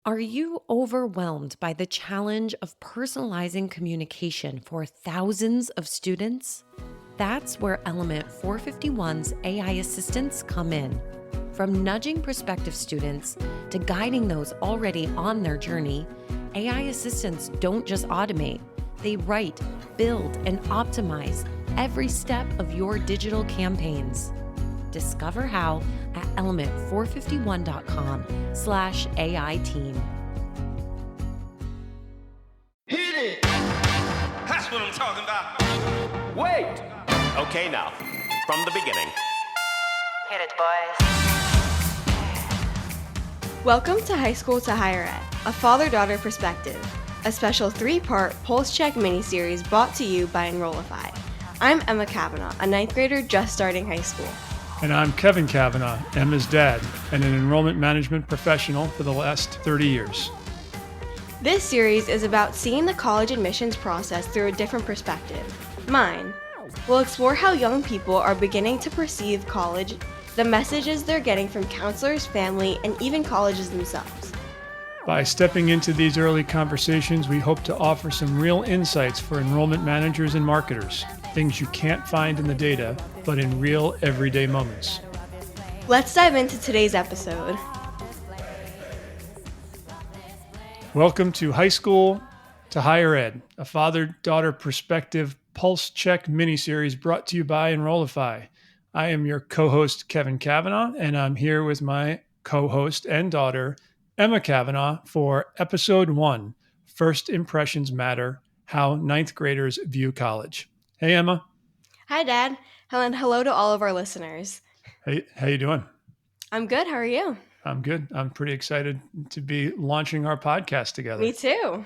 Are you overwhelmed by the challenge of personalizing communication for thousands of students? That's where Element 451's AI assistants come in. From nudging prospective students to guiding those already on their journey, AI assistants don't just automate, they write, build, and optimize every step of your digital campaigns. Discover how at element451.com/AI team. Hit it! That's what I'm talking about. Wait! Okay, now, from the beginning. Hit it, boys. Welcome to High School to Higher Ed, a father-daughter perspective, a special 3-part Pulse Check miniseries brought to you by Enrollify. I'm Emma Cavanagh, a 9th grader just starting high school. And I'm Kevin Cavanagh, Emma's dad, and an enrollment management professional for the last 30 years. This series is about seeing the college admissions process through a different perspective, mine. We'll explore how young people are beginning to perceive college, the messages they're getting from counselors, family, and even colleges themselves. By stepping into these early conversations, we hope to offer some real insights for enrollment managers and marketers, things you can't find in the data, but in real everyday moments. Let's dive into today's episode. Welcome to High School to Higher Ed, a father-daughter perspective Pulse Check miniseries brought to you by Enrollify. I am your co-host, Kevin Cavanagh, and I'm here with my co-host and daughter, Emma Cavanagh, for Episode 1, First Impressions Matter, How 9th Graders View College. Hey, Emma. Hi, Dad. And hello to all of our listeners. Hey, how you doing? I'm good. How are you? I'm good. I'm pretty excited to be launching our podcast together. Me too.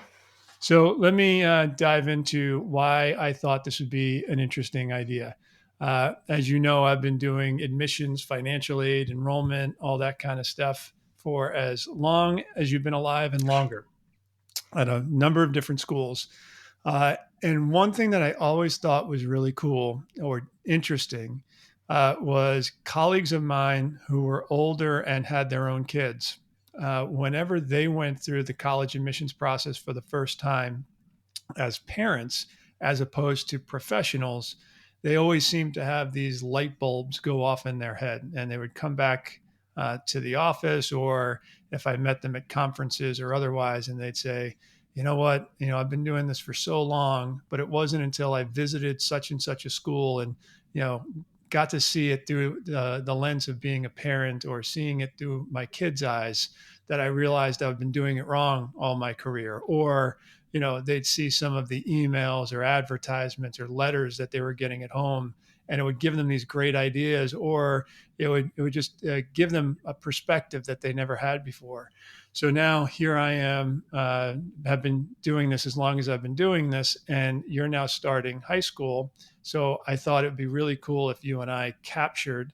So let me dive into why I thought this would be an interesting idea. As you know, I've been doing admissions, financial aid, enrollment, all that kind of stuff for as long as you've been alive and longer at a number of different schools. And one thing that I always thought was really cool or interesting was colleagues of mine who were older and had their own kids. Whenever they went through the college admissions process for the first time as parents, as opposed to professionals, they always seemed to have these light bulbs go off in their head, and they would come back to the office, or if I met them at conferences or otherwise, and they'd say, you know what, I've been doing this for so long, but it wasn't until I visited such and such a school and, got to see it through the lens of being a parent or seeing it through my kids' eyes that I realized I've been doing it wrong all my career. Or, they'd see some of the emails or advertisements or letters that they were getting at home, and it would give them these great ideas, or it would just give them a perspective that they never had before. So now here I am, have been doing this as long as I've been doing this, and you're now starting high school. So I thought it'd be really cool if you and I captured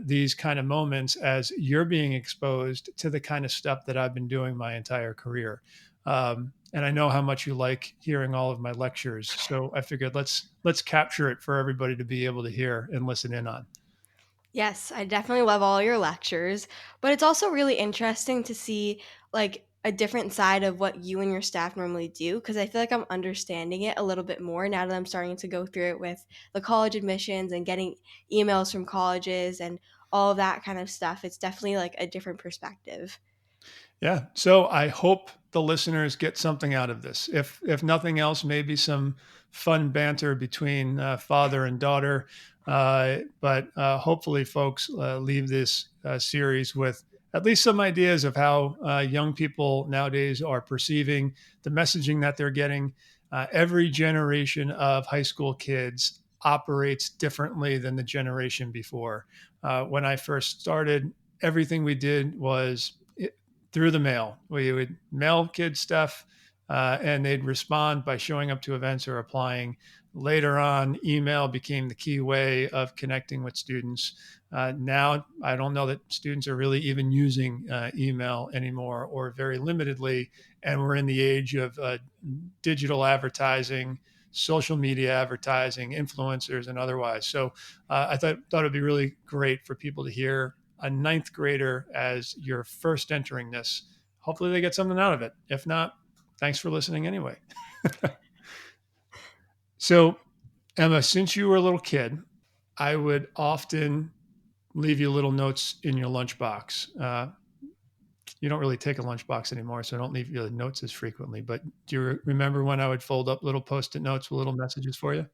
these kind of moments as you're being exposed to the kind of stuff that I've been doing my entire career. And I know how much you like hearing all of my lectures. So I figured let's capture it for everybody to be able to hear and listen in on. Yes, I definitely love all your lectures, but it's also really interesting to see like a different side of what you and your staff normally do, because I feel like I'm understanding it a little bit more now that I'm starting to go through it with the college admissions and getting emails from colleges and all of that kind of stuff. It's definitely like a different perspective. Yeah. So I hope the listeners get something out of this. If nothing else, maybe some fun banter between father and daughter. But hopefully, folks leave this series with at least some ideas of how young people nowadays are perceiving the messaging that they're getting. Every generation of high school kids operates differently than the generation before. When I first started, everything we did was through the mail. We would mail kids stuff, and they'd respond by showing up to events or applying. Later on, email became the key way of connecting with students. Now, I don't know that students are really even using email anymore, or very limitedly. And we're in the age of digital advertising, social media advertising, influencers, and otherwise. So I thought it'd be really great for people to hear a 9th grader as you're first entering this, hopefully they get something out of it. If not, thanks for listening anyway. So, Emma, since you were a little kid, I would often leave you little notes in your lunchbox. You don't really take a lunchbox anymore, so I don't leave you notes as frequently. But do you remember when I would fold up little Post-it notes with little messages for you?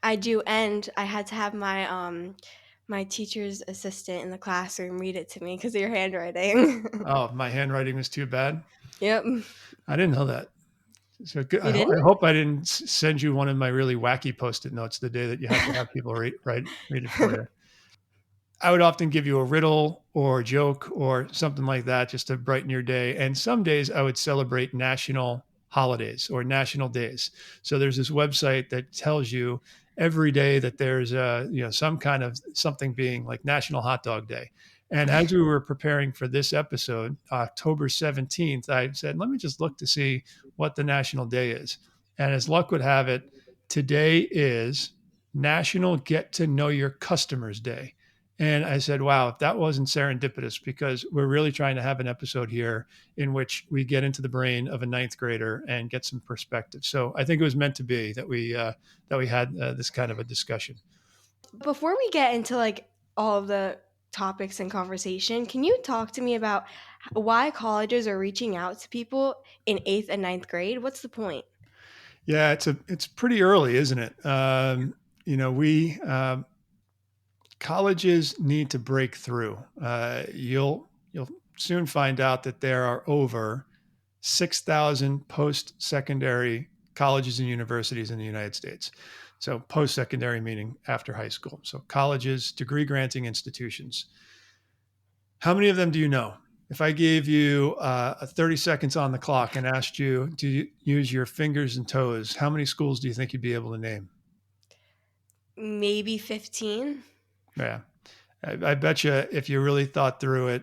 I do, and I had to have my teacher's assistant in the classroom read it to me because of your handwriting. Oh, my handwriting was too bad. Yep. I didn't know that. So good. You I didn't? hope I didn't send you one of my really wacky Post-it notes the day that you had to have people read it for you. I would often give you a riddle or a joke or something like that just to brighten your day. And some days I would celebrate national holidays or national days. So there's this website that tells you every day that there's some kind of something being like National Hot Dog Day. And as we were preparing for this episode, October 17th, I said, let me just look to see what the national day is. And as luck would have it, today is National Get to Know Your Customers Day. And I said, wow, if that wasn't serendipitous, because we're really trying to have an episode here in which we get into the brain of a ninth grader and get some perspective. So I think it was meant to be that we had this kind of a discussion. Before we get into like all of the topics and conversation, can you talk to me about why colleges are reaching out to people in 8th and ninth grade? What's the point? Yeah, it's pretty early, isn't it? We colleges need to break through. You'll soon find out that there are over 6,000 post-secondary colleges and universities in the United States. So post-secondary meaning after high school. So colleges, degree-granting institutions. How many of them do you know? If I gave you 30 seconds on the clock and asked you to use your fingers and toes, how many schools do you think you'd be able to name? Maybe 15? Yeah. I bet you if you really thought through it,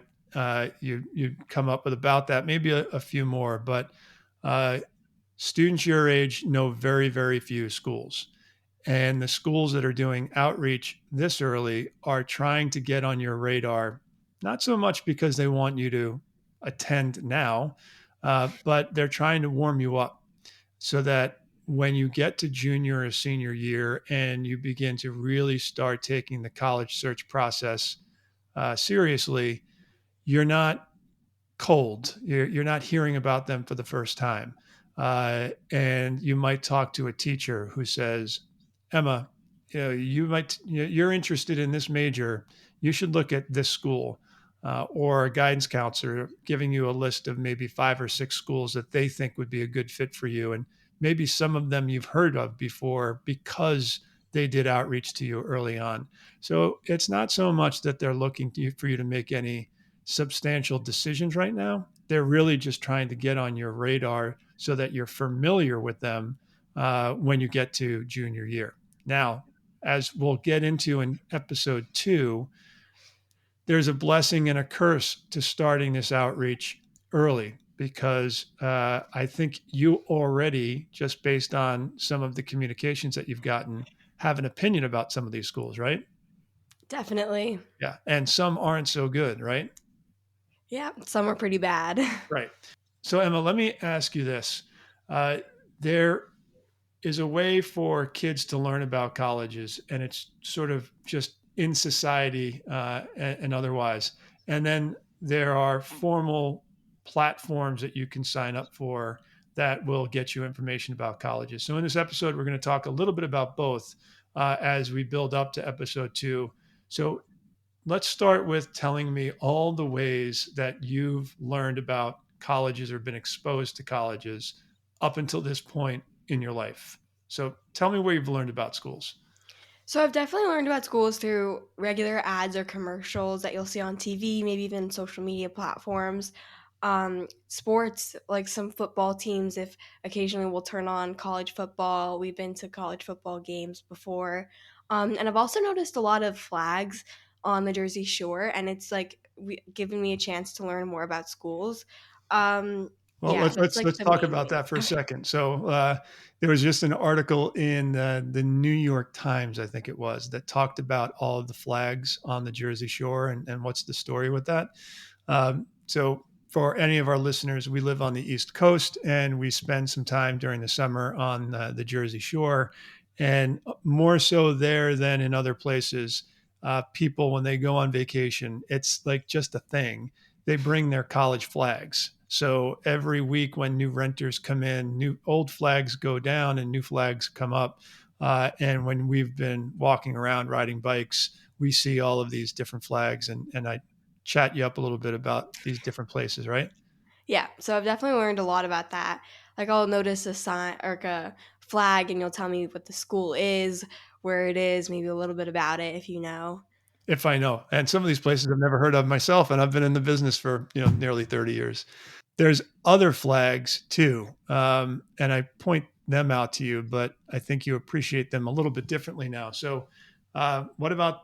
you'd come up with about that, maybe a few more. But students your age know very, very few schools. And the schools that are doing outreach this early are trying to get on your radar, not so much because they want you to attend now, but they're trying to warm you up so that when you get to junior or senior year and you begin to really start taking the college search process seriously, you're not cold. You're not hearing about them for the first time. And you might talk to a teacher who says, Emma, you're interested in this major. You should look at this school. Or a guidance counselor giving you a list of maybe 5 or 6 schools that they think would be a good fit for you. And maybe some of them you've heard of before because they did outreach to you early on. So it's not so much that they're looking for you to make any substantial decisions right now. They're really just trying to get on your radar so that you're familiar with them when you get to junior year. Now, as we'll get into in episode 2, there's a blessing and a curse to starting this outreach early because I think you already, just based on some of the communications that you've gotten, have an opinion about some of these schools, right? Definitely. Yeah. And some aren't so good, right? Yeah, some are pretty bad. Right. So, Emma, let me ask you this. There is a way for kids to learn about colleges, and it's sort of just in society and otherwise. And then there are formal platforms that you can sign up for that will get you information about colleges. So in this episode, we're going to talk a little bit about both as we build up to episode 2. So let's start with telling me all the ways that you've learned about colleges or been exposed to colleges up until this point in your life. So tell me where you've learned about schools. So I've definitely learned about schools through regular ads or commercials that you'll see on TV, maybe even social media platforms. Sports, like some football teams, if occasionally we'll turn on college football. We've been to college football games before. And I've also noticed a lot of flags on the Jersey Shore, and it's like giving me a chance to learn more about schools. Well, Yeah, that's like let's the talk main about thing. that for a second. So there was just an article in the New York Times, I think it was, that talked about all of the flags on the Jersey Shore and what's the story with that. So for any of our listeners, we live on the East Coast and we spend some time during the summer on the Jersey Shore. And more so there than in other places, people, when they go on vacation, it's like just a thing. They bring their college flags. So every week when new renters come in, new old flags go down and new flags come up. And when we've been walking around riding bikes, we see all of these different flags. And I chat you up a little bit about these different places, right? Yeah, so I've definitely learned a lot about that. Like I'll notice a sign or like a flag and you'll tell me what the school is, where it is, maybe a little bit about it if you know. If I know. And some of these places I've never heard of myself, and I've been in the business for nearly 30 years. There's other flags too, and I point them out to you, but I think you appreciate them a little bit differently now. So, what about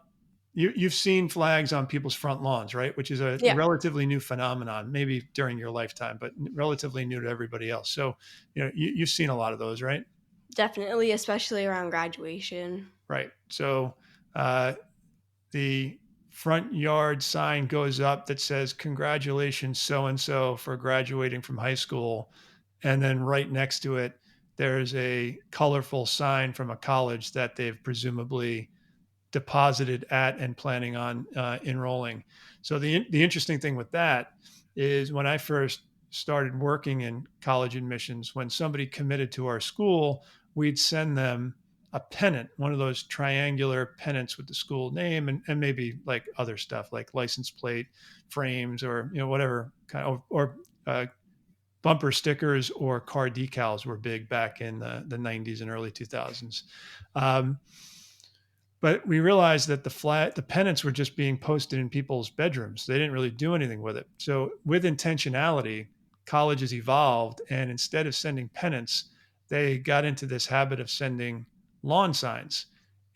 you? You've seen flags on people's front lawns, right? Which is a Yeah, relatively new phenomenon, maybe during your lifetime, but relatively new to everybody else. So, you've seen a lot of those, right? definitely, especially around graduation. Right. So, uh, the front yard sign goes up that says, "Congratulations, so and so, for graduating from high school." And then right next to it, there's a colorful sign from a college that they've presumably deposited at and planning on enrolling. So the interesting thing with that is when I first started working in college admissions, when somebody committed to our school, we'd send them a pennant, one of those triangular pennants with the school name and maybe like other stuff like license plate frames or whatever kind of or bumper stickers or car decals were big back in the 90s and early 2000s. Um, but we realized that the pennants were just being posted in people's bedrooms. They didn't really do anything with it. So with intentionality, colleges evolved, and instead of sending pennants, they got into this habit of sending lawn signs.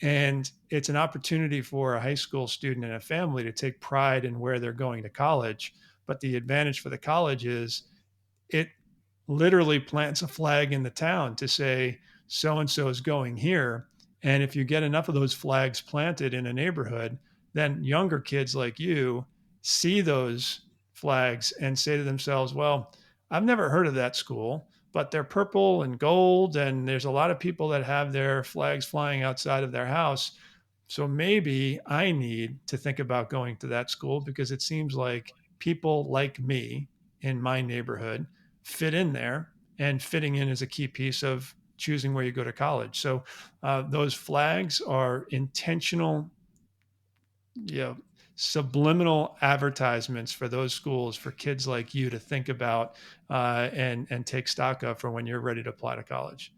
And it's an opportunity for a high school student and a family to take pride in where they're going to college. But the advantage for the college is it literally plants a flag in the town to say so and so is going here. And if you get enough of those flags planted in a neighborhood, then younger kids like you see those flags and say to themselves, well, I've never heard of that school, but they're purple and gold. And there's a lot of people that have their flags flying outside of their house. So maybe I need to think about going to that school because it seems like people like me in my neighborhood fit in there, and fitting in is a key piece of choosing where you go to college. So those flags are intentional, you know, subliminal advertisements for those schools for kids like you to think about and take stock of for when you're ready to apply to college.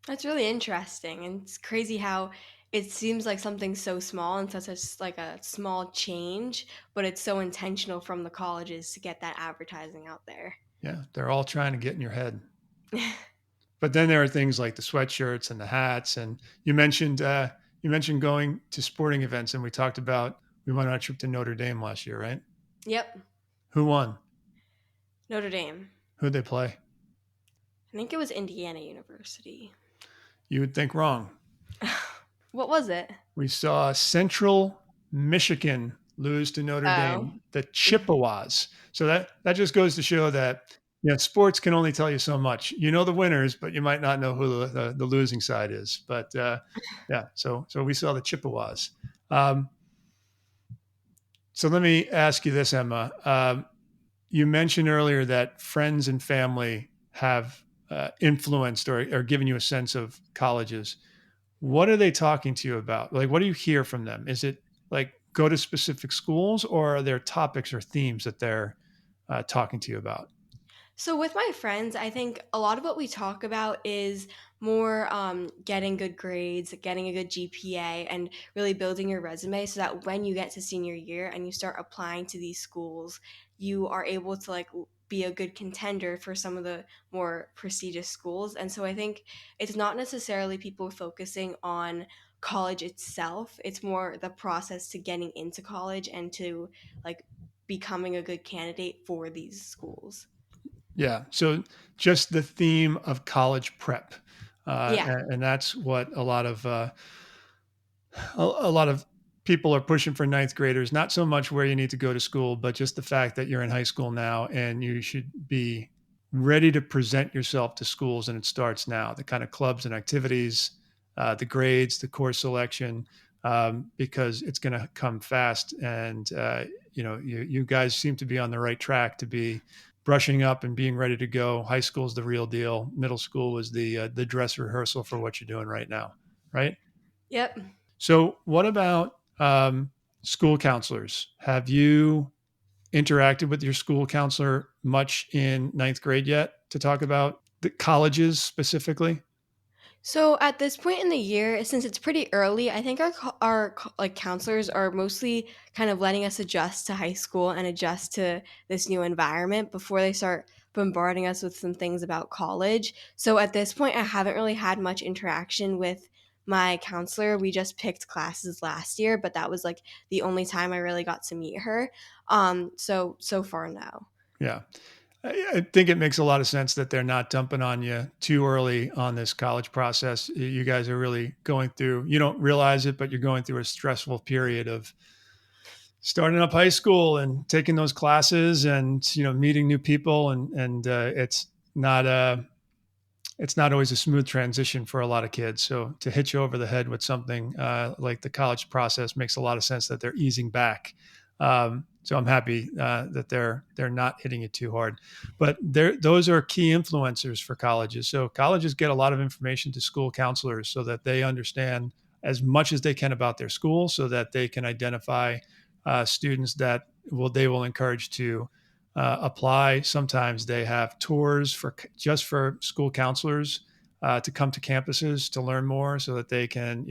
That's really interesting, and it's crazy how it seems like something so small and such as like a small change, but it's so intentional from the colleges to get that advertising out there. Yeah, they're all trying to get in your head. But then there are things like the sweatshirts and the hats. And you mentioned going to sporting events, and we went on a trip to Notre Dame last year, right? Yep, Who won? Notre Dame. Who'd they play? I think it was Indiana University. You would think wrong. What was it? We saw Central Michigan lose to Notre Oh, Dame, the Chippewas. So that just goes to show that sports can only tell you so much. You know the winners, but you might not know who the losing side is. But yeah, so we saw the Chippewas. Um, so let me ask you this, Emma. You mentioned earlier that friends and family have influenced or given you a sense of colleges. What are they talking to you about? Like, what do you hear from them? Is it like go to specific schools, or are there topics or themes that they're talking to you about? so with my friends, I think a lot of what we talk about is more getting good grades, getting a good GPA, and really building your resume so that when you get to senior year and you start applying to these schools, you are able to be a good contender for some of the more prestigious schools. And so I think it's not necessarily people focusing on college itself. It's more the process to getting into college and to like becoming a good candidate for these schools. Yeah. So just the theme of college prep, Yeah. and that's what a lot of people are pushing for ninth graders, not so much where you need to go to school, but just the fact that you're in high school now and you should be ready to present yourself to schools. And it starts now, the kind of clubs and activities, the grades, the course selection, because it's going to come fast. And, you guys seem to be on the right track to be brushing up and being ready to go. High school is the real deal. Middle school was the dress rehearsal for what you're doing right now. Right. Yep. So what about school counselors? Have you interacted with your school counselor much in ninth grade yet to talk about the colleges specifically? So at this point in the year, since it's pretty early, I think like counselors are mostly kind of letting us adjust to high school and adjust to this new environment before they start bombarding us with some things about college. So at this point, I haven't really had much interaction with my counselor. We just picked classes last year, but that was like the only time I really got to meet her. So far no. Yeah. I think it makes a lot of sense that they're not dumping on you too early on this college process. You guys are really going through, you don't realize it, but you're going through a stressful period of starting up high school and taking those classes and, meeting new people. And it's not always a smooth transition for a lot of kids. So to hit you over the head with something like the college process makes a lot of sense that they're easing back. So I'm happy that they're not hitting it too hard. But those are key influencers for colleges. So colleges get a lot of information to school counselors so that they understand as much as they can about their school, so that they can identify students that they will encourage to apply. Sometimes they have tours just for school counselors to come to campuses to learn more, so that they can,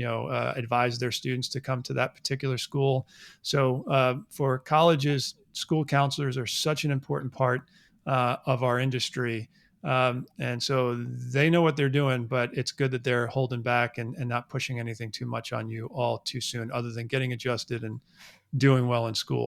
advise their students to come to that particular school. So for colleges, school counselors are such an important part of our industry. And so they know what they're doing, but it's good that they're holding back and not pushing anything too much on you all too soon, other than getting adjusted and doing well in school.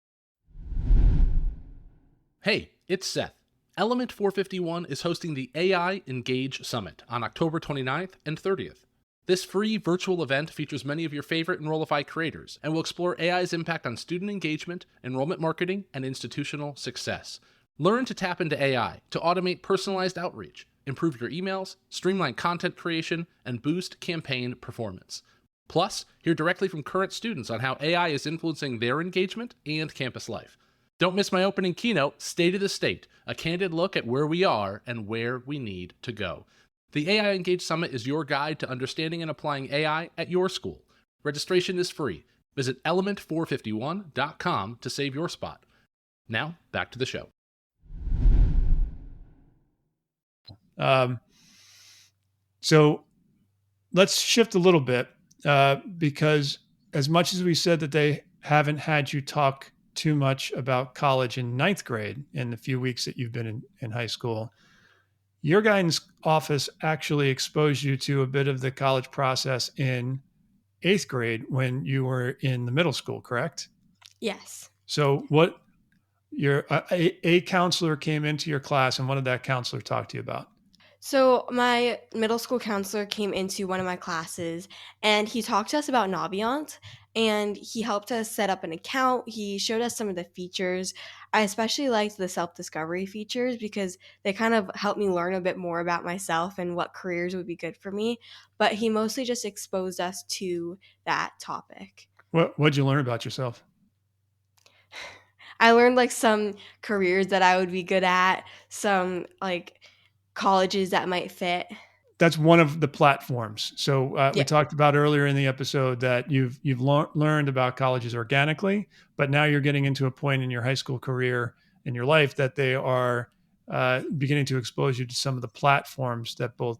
Hey, it's Seth. Element 451 is hosting the AI Engage Summit on October 29th and 30th. This free virtual event features many of your favorite Enrollify creators and will explore AI's impact on student engagement, enrollment marketing, and institutional success. Learn to tap into AI to automate personalized outreach, improve your emails, streamline content creation, and boost campaign performance. Plus, hear directly from current students on how AI is influencing their engagement and campus life. Don't miss my opening keynote, State of the State, a candid look at where we are and where we need to go. The AI Engage Summit is your guide to understanding and applying AI at your school. Registration is free. Visit element451.com to save your spot. Now, back to the show. So let's shift a little bit because as much as we said that they haven't had you talk too much about college in ninth grade in the few weeks that you've been in high school, your guidance office actually exposed you to a bit of the college process in eighth grade when you were in the middle school, correct? Yes. So a counselor came into your class, and what did that counselor talk to you about? So my middle school counselor came into one of my classes and he talked to us about Naviance and he helped us set up an account. He showed us some of the features. I especially liked the self-discovery features because they kind of helped me learn a bit more about myself and what careers would be good for me. But he mostly just exposed us to that topic. What'd you learn about yourself? I learned like some careers that I would be good at, some like colleges that might fit. That's one of the platforms. So we Yeah. talked about earlier in the episode that you've learned about colleges organically, but now you're getting into a point in your high school career in your life that they are beginning to expose you to some of the platforms that both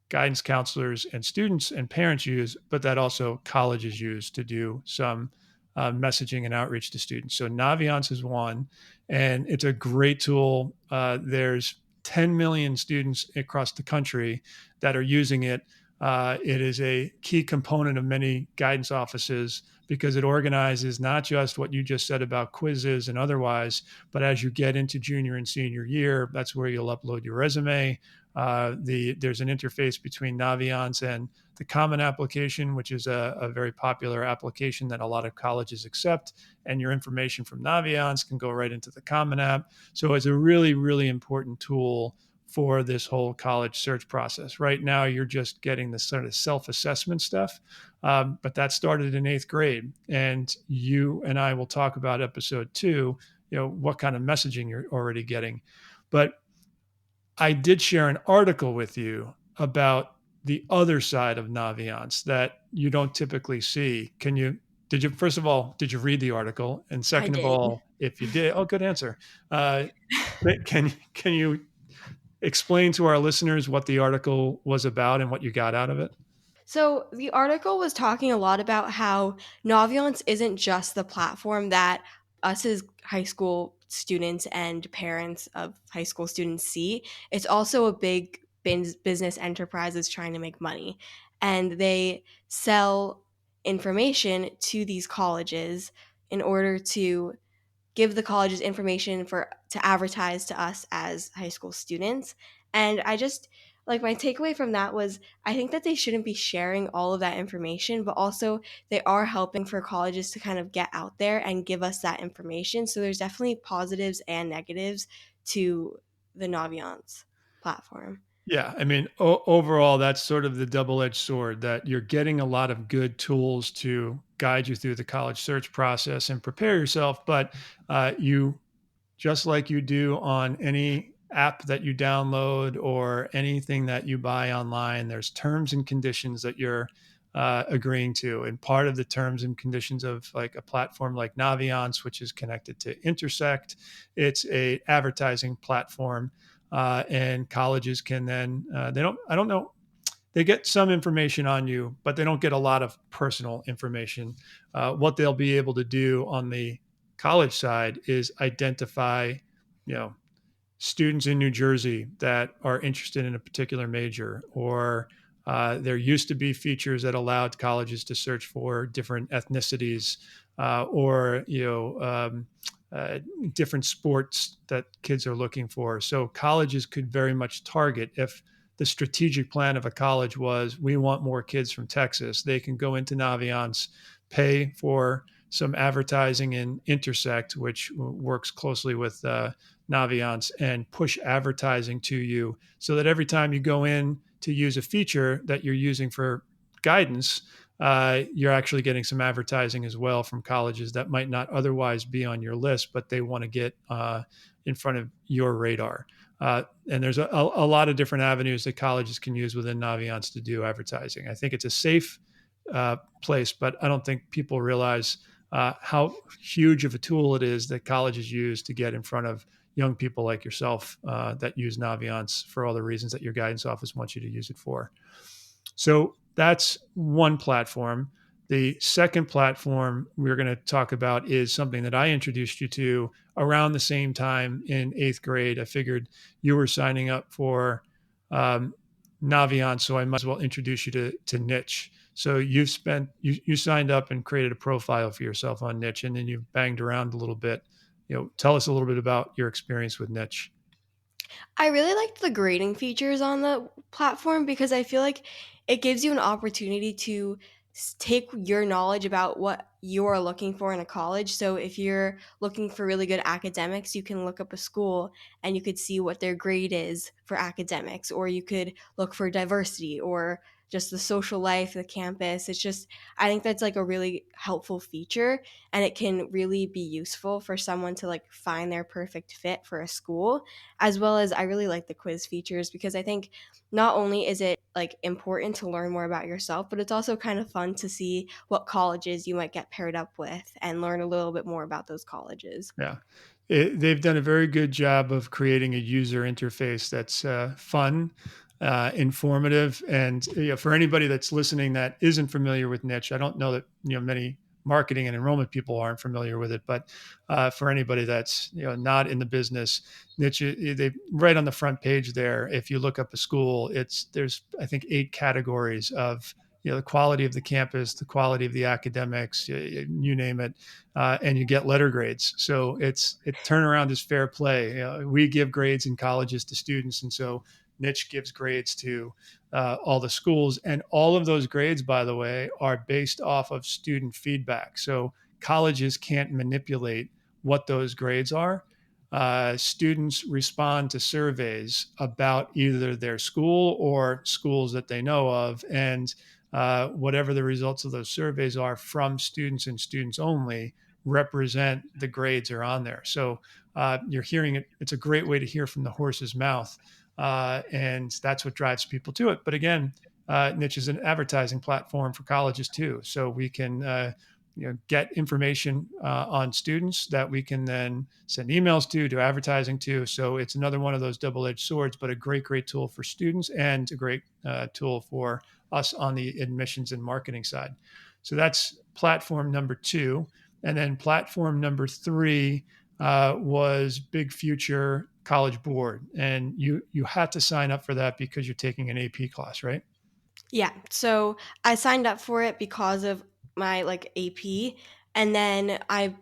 guidance counselors and students and parents use, but that also colleges use to do some messaging and outreach to students. So Naviance is one, and it's a great tool. There's 10 million students across the country that are using it. It is a key component of many guidance offices because it organizes not just what you just said about quizzes and otherwise, but as you get into junior and senior year, that's where you'll upload your resume. There's an interface between Naviance and the Common Application, which is a very popular application that a lot of colleges accept, and your information from Naviance can go right into the Common App. So it's a really, really important tool for this whole college search process. Right now, you're just getting the sort of self-assessment stuff, but that started in 8th grade. And you and I will talk about episode 2, what kind of messaging you're already getting. But I did share an article with you about the other side of Naviance that you don't typically see. First of all, did you read the article? And I second of did. all, if you did, oh, good answer. Can you explain to our listeners what the article was about and what you got out of it? So the article was talking a lot about how Naviance isn't just the platform that us as high school students and parents of high school students see. It's also a big business enterprise that's trying to make money. And they sell information to these colleges in order to give the colleges information to advertise to us as high school students. And I just like my takeaway from that was I think that they shouldn't be sharing all of that information, but also they are helping for colleges to kind of get out there and give us that information. So there's definitely positives and negatives to the Naviance platform. Yeah, I mean, overall, that's sort of the double-edged sword, that you're getting a lot of good tools to guide you through the college search process and prepare yourself. But you, just like you do on any app that you download or anything that you buy online, there's terms and conditions that you're agreeing to. And part of the terms and conditions of like a platform like Naviance, which is connected to Intersect, it's a advertising platform. And colleges can then, I don't know, they get some information on you, but they don't get a lot of personal information. What they'll be able to do on the college side is identify, students in New Jersey that are interested in a particular major, or there used to be features that allowed colleges to search for different ethnicities, or different sports that kids are looking for. So colleges could very much target, if the strategic plan of a college was, we want more kids from Texas, they can go into Naviance, pay for some advertising in Intersect, which works closely with Naviance, and push advertising to you so that every time you go in to use a feature that you're using for guidance, you're actually getting some advertising as well from colleges that might not otherwise be on your list, but they want to get in front of your radar. And there's a lot of different avenues that colleges can use within Naviance to do advertising. I think it's a safe place, but I don't think people realize how huge of a tool it is that colleges use to get in front of young people like yourself that use Naviance for all the reasons that your guidance office wants you to use it for. So that's one platform. The second platform we're going to talk about is something that I introduced you to around the same time in 8th grade. I figured you were signing up for Naviance, so I might as well introduce you to Niche. So you signed up and created a profile for yourself on Niche, and then you've banged around a little bit. Tell us a little bit about your experience with Niche. I really liked the grading features on the platform because I feel like it gives you an opportunity to take your knowledge about what you're looking for in a college. So if you're looking for really good academics, you can look up a school and you could see what their grade is for academics, or you could look for diversity or just the social life, the campus. It's just, I think that's like a really helpful feature, and it can really be useful for someone to like find their perfect fit for a school. As well as I really like the quiz features because I think not only is it like important to learn more about yourself, but it's also kind of fun to see what colleges you might get paired up with and learn a little bit more about those colleges. Yeah. They've done a very good job of creating a user interface that's fun, informative, and for anybody that's listening that isn't familiar with Niche, I don't know that many marketing and enrollment people aren't familiar with it, but for anybody that's not in the business, Niche, they right on the front page there. If you look up a school, there's I think 8 categories of the quality of the campus, the quality of the academics, you name it, and you get letter grades. So turnaround is fair play. We give grades in colleges to students, and so Niche gives grades to all the schools. And all of those grades, by the way, are based off of student feedback. So colleges can't manipulate what those grades are. Students respond to surveys about either their school or schools that they know of. And whatever the results of those surveys are from students and students only represent the grades are on there. So you're hearing it. It's a great way to hear from the horse's mouth. And that's what drives people to it. But again, Niche is an advertising platform for colleges too. So we can get information on students that we can then send emails to advertising to. So it's another one of those double-edged swords, but a great tool for students and a great tool for us on the admissions and marketing side. So that's platform number 2. And then platform number 3 was Big Future College Board. And you had to sign up for that because you're taking an AP class, right? Yeah. So I signed up for it because of my AP, and then I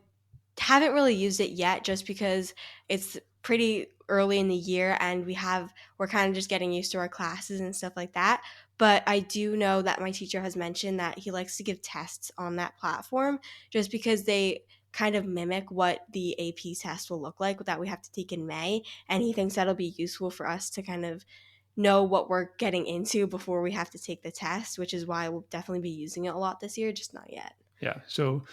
haven't really used it yet just because it's pretty early in the year and we're kind of just getting used to our classes and stuff like that. But I do know that my teacher has mentioned that he likes to give tests on that platform just because they kind of mimic what the AP test will look like that we have to take in May. And he thinks that'll be useful for us to kind of know what we're getting into before we have to take the test, which is why we'll definitely be using it a lot this year, just not yet. Yeah. So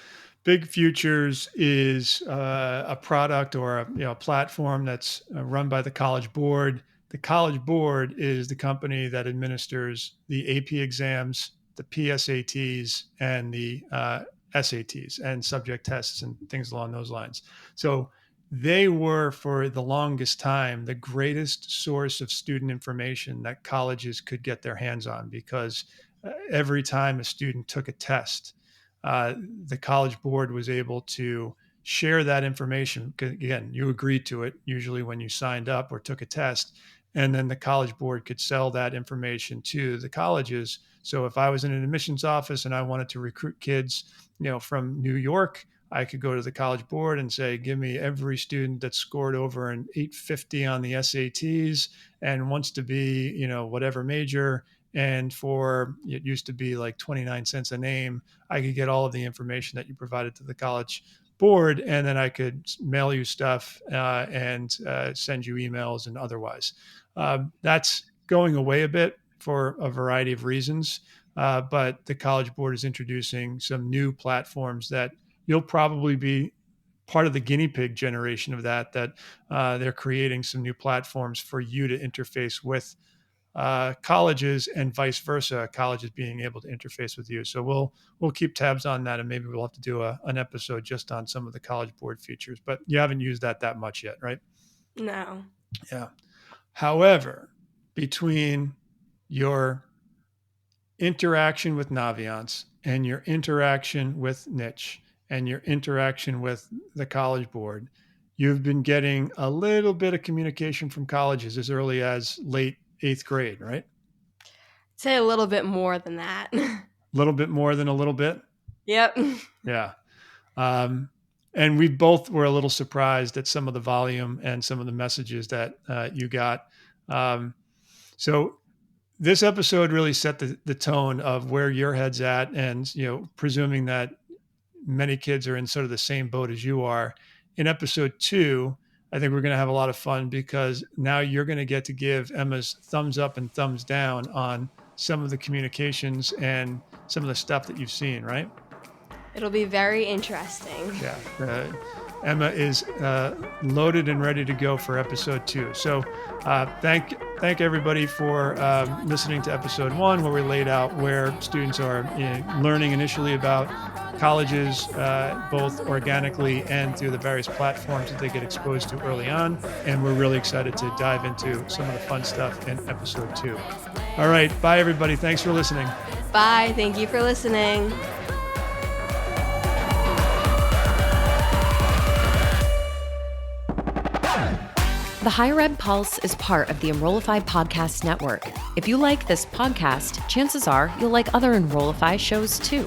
Big Futures is a product or a platform that's run by the College Board. The College Board is the company that administers the AP exams, the PSATs, and the SATs and subject tests and things along those lines. So they were, for the longest time, the greatest source of student information that colleges could get their hands on, because every time a student took a test, the College Board was able to share that information. Again, you agreed to it, usually when you signed up or took a test, and then the College Board could sell that information to the colleges. So if I was in an admissions office and I wanted to recruit kids, from New York, I could go to the College Board and say, give me every student that scored over an 850 on the SATs and wants to be, whatever major. And it used to be like 29 cents a name, I could get all of the information that you provided to the College Board, and then I could mail you stuff and send you emails and otherwise. That's going away a bit for a variety of reasons, but the College Board is introducing some new platforms that you'll probably be part of the guinea pig generation of that they're creating some new platforms for you to interface with colleges and vice versa, colleges being able to interface with you. So we'll keep tabs on that, and maybe we'll have to do an episode just on some of the College Board features, but you haven't used that much yet, right? No. Yeah. However, between your interaction with Naviance and your interaction with Niche and your interaction with the College Board, you've been getting a little bit of communication from colleges as early as late 8th grade, right? I'd say a little bit more than that. A little bit more than a little bit? Yep. Yeah. And we both were a little surprised at some of the volume and some of the messages that you got. So this episode really set the tone of where your head's at, and presuming that many kids are in sort of the same boat as you are. In episode 2, I think we're going to have a lot of fun, because now you're going to get to give Emma's thumbs up and thumbs down on some of the communications and some of the stuff that you've seen, right? It'll be very interesting. Yeah. Emma is loaded and ready to go for episode 2. So thank everybody for listening to episode 1, where we laid out where students are learning initially about colleges, both organically and through the various platforms that they get exposed to early on. And we're really excited to dive into some of the fun stuff in episode 2. All right. Bye, everybody. Thanks for listening. Bye. Thank you for listening. The Higher Ed Pulse is part of the Enrollify Podcast Network. If you like this podcast, chances are you'll like other Enrollify shows too.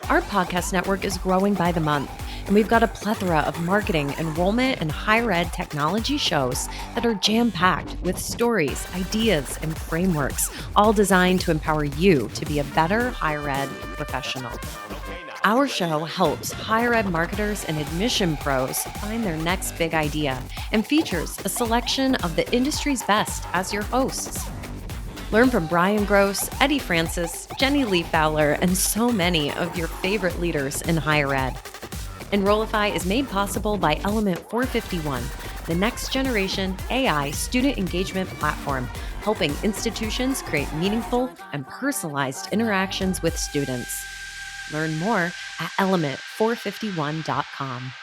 Our podcast network is growing by the month. And we've got a plethora of marketing, enrollment, and higher ed technology shows that are jam-packed with stories, ideas, and frameworks, all designed to empower you to be a better higher ed professional. Our show helps higher ed marketers and admission pros find their next big idea and features a selection of the industry's best as your hosts. Learn from Brian Gross, Eddie Francis, Jenny Lee Fowler, and so many of your favorite leaders in higher ed. Enrollify is made possible by Element 451, the next generation AI student engagement platform, helping institutions create meaningful and personalized interactions with students. Learn more at element451.com.